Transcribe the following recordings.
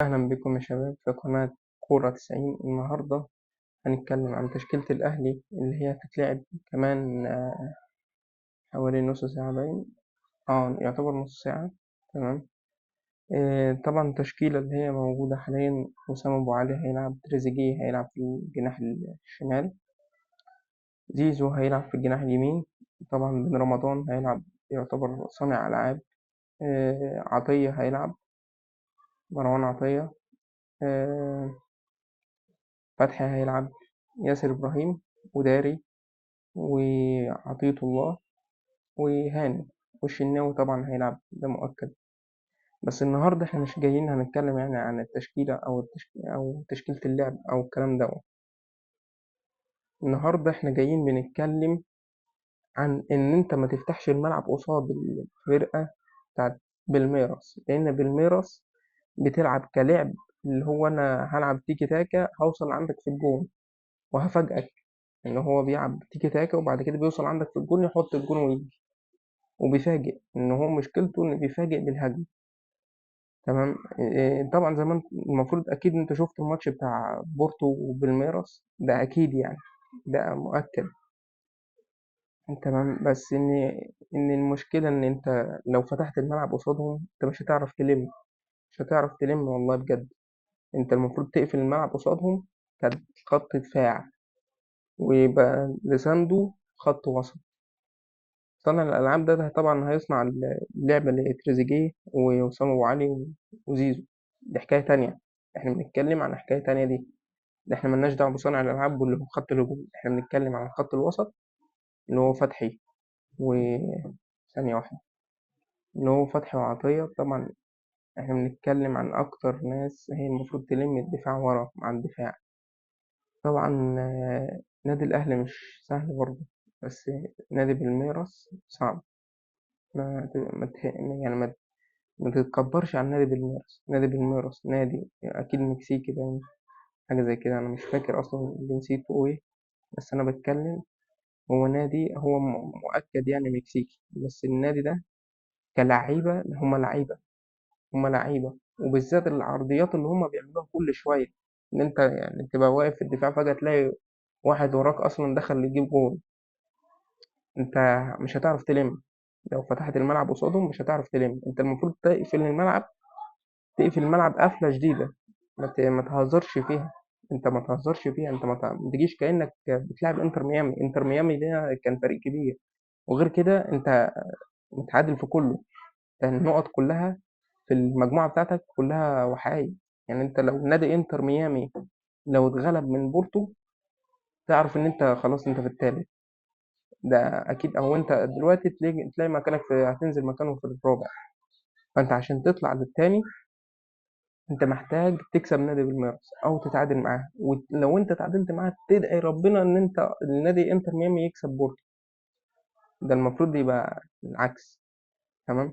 أهلا بكم يا شباب في قناة كورة 90. النهاردة هنتكلم عن تشكيلة الأهلي اللي هي هتتلعب كمان حوالي نص ساعة باين. يعتبر نص ساعة. تمام. طبعا التشكيلة اللي هي موجودة حاليا: وسام أبو علي هيلعب، تريزيجيه هيلعب في الجناح الشمال، زيزو هيلعب في الجناح اليمين، طبعا بن رمضان هيلعب يعتبر صانع ألعاب، عطية هيلعب، مروان عطية، آه، فتحي هيلعب، ياسر إبراهيم، وداري، وعطية الله، وهاني، والشناوي طبعا هيلعب، ده مؤكد. بس النهاردة احنا مش جايين هنتكلم يعني عن التشكيلة أو تشكيلة اللعب أو الكلام ده. النهاردة احنا جايين بنتكلم عن إن أنت ما تفتحش الملعب قصاد الفرقة بتاعت بالميراس، لأن بالميراس بتلعب كلعب اللي هو أنا هلعب تيكي تاكا، هوصل عندك في الجون وهفاجئك إن هو بيلعب تيكي تاكا وبعد كده بيوصل عندك في الجون يحط الجون ويجي، وبيفاجئ إن هو مشكلته إن بيفاجئ بالهجمة. تمام. طبعا زي ما المفروض أكيد أنت شفت الماتش بتاع بورتو وبالميراس ده، أكيد يعني ده مؤكد. تمام. بس إن المشكلة إن أنت لو فتحت الملعب قصادهم أنت مش هتعرف تلم، مش هتعرف تلم والله بجد. أنت المفروض تقفل الملعب قصادهم كخط دفاع، ويبقى لساندو خط وسط. صانع الألعاب ده طبعا هيصنع اللعبة لتريزيجيه ووسام أبو علي وزيزو، دي حكاية تانية. احنا بنتكلم عن حكاية تانية دي. ده احنا ملناش دعوة بصانع الألعاب واللي هو خط الهجوم، احنا بنتكلم عن خط الوسط اللي هو فتحي و ثانية واحدة، اللي هو فتحي وعطية طبعا. احنا بنتكلم عن أكتر ناس هي المفروض تلم الدفاع ورا مع الدفاع. طبعا نادي الأهلي مش سهل برضه، بس نادي بالميراس صعب. يعني ما تتكبرش على نادي بالميراس. نادي بالميراس نادي أكيد مكسيكي باين، حاجة زي كده، أنا مش فاكر أصلا جنسيته إيه. بس أنا بتكلم، هو نادي هو مؤكد يعني مكسيكي، بس النادي ده كلعيبة هما لعيبة، وبالذات العرضيات اللي هما بيعملوها كل شوية، إن أنت يعني تبقى واقف في الدفاع فجأة تلاقي واحد وراك أصلا دخل يجيب جول. أنت مش هتعرف تلم لو فتحت الملعب قصادهم، مش هتعرف تلم. أنت المفروض تقفل الملعب قفلة شديدة، ما تهزرش فيها. انت ما تهزرش فيها، انت ما تجيش كأنك بتلعب انتر ميامي. انتر ميامي ده كان فريق كبير، وغير كده انت متعادل في كله. يعني النقط كلها في المجموعة بتاعتك كلها وحايد. يعني انت لو نادي انتر ميامي لو اتغلب من بورتو، تعرف ان انت خلاص انت في التالت، ده اكيد. او انت دلوقتي تلاقي مكانك هتنزل مكانه في الرابع. فانت عشان تطلع للتاني انت محتاج تكسب نادي بالميراس او تتعادل معاه، ولو انت تعادلت معاه تدعي ربنا ان انت النادي انتر ميامي يكسب بورتو. ده المفروض يبقى العكس. تمام.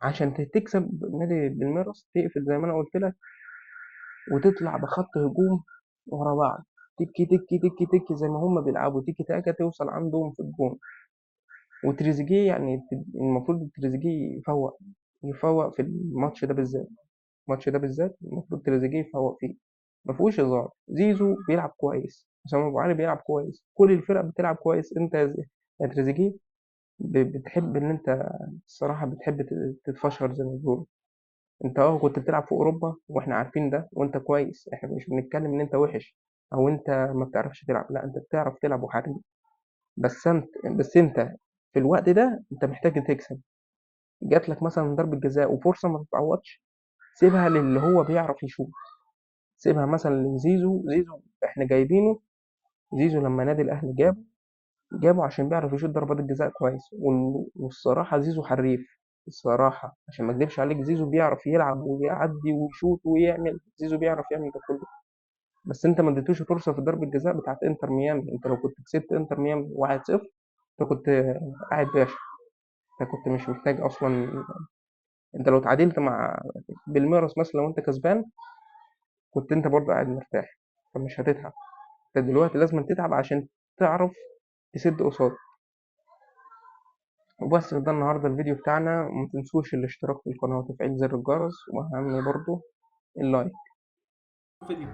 عشان تكسب نادي بالميراس تقفل زي ما انا قلت لك، وتطلع بخط هجوم ورا بعض، تكي تكي تكي تكي زي ما هم بيلعبوا تيكي تاكا، توصل عندهم في الجون. وتريزيجيه يعني المفروض تريزيجيه يفوق في الماتش ده بالذات. الماتش ده بالذات المفروض تريزيجيه يفوق فيه، ما فيهوش هزار. زيزو بيلعب كويس، حسام ابو علي بيلعب كويس، كل الفرق بتلعب كويس. انت يا تريزيجيه بتحب ان انت الصراحه بتحب تتفشخر زي ما بيقولوا. انت كنت بتلعب في اوروبا واحنا عارفين ده، وانت كويس. احنا مش بنتكلم ان انت وحش او انت ما بتعرفش تلعب، لا انت بتعرف تلعب وحريف. بس انت في الوقت ده انت محتاج تكسب. جات لك مثلا ضربة جزاء وفرصة ما تتعوضش، سيبها للي هو بيعرف يشوط. سيبها مثلا لزيزو. زيزو احنا جايبينه، زيزو لما نادي الاهلي جابه عشان بيعرف يشوط ضربات الجزاء كويس، والصراحه زيزو حريف. الصراحه عشان ما اكدبش عليك، زيزو بيعرف يلعب ويعدي ويشوط ويعمل، زيزو بيعرف يعمل ده كله. بس انت ما اديتوش فرصه في ضربه الجزاء بتاعت انتر ميامي. انت لو كنت كسبت انتر ميامي 1-0 انت كنت قاعد باشا. انت كنت مش محتاج اصلا. انت لو تعادلت مع بالميراس مثلا لو انت كسبان كنت انت برضه قاعد مرتاح، فمش هتتعب. انت دلوقتي لازم تتعب عشان تعرف تسد قصاد. وبس ده النهاردة الفيديو بتاعنا. متنسوش الاشتراك في القناة وتفعيل زر الجرس، وأهم برضه اللايك. فيديو.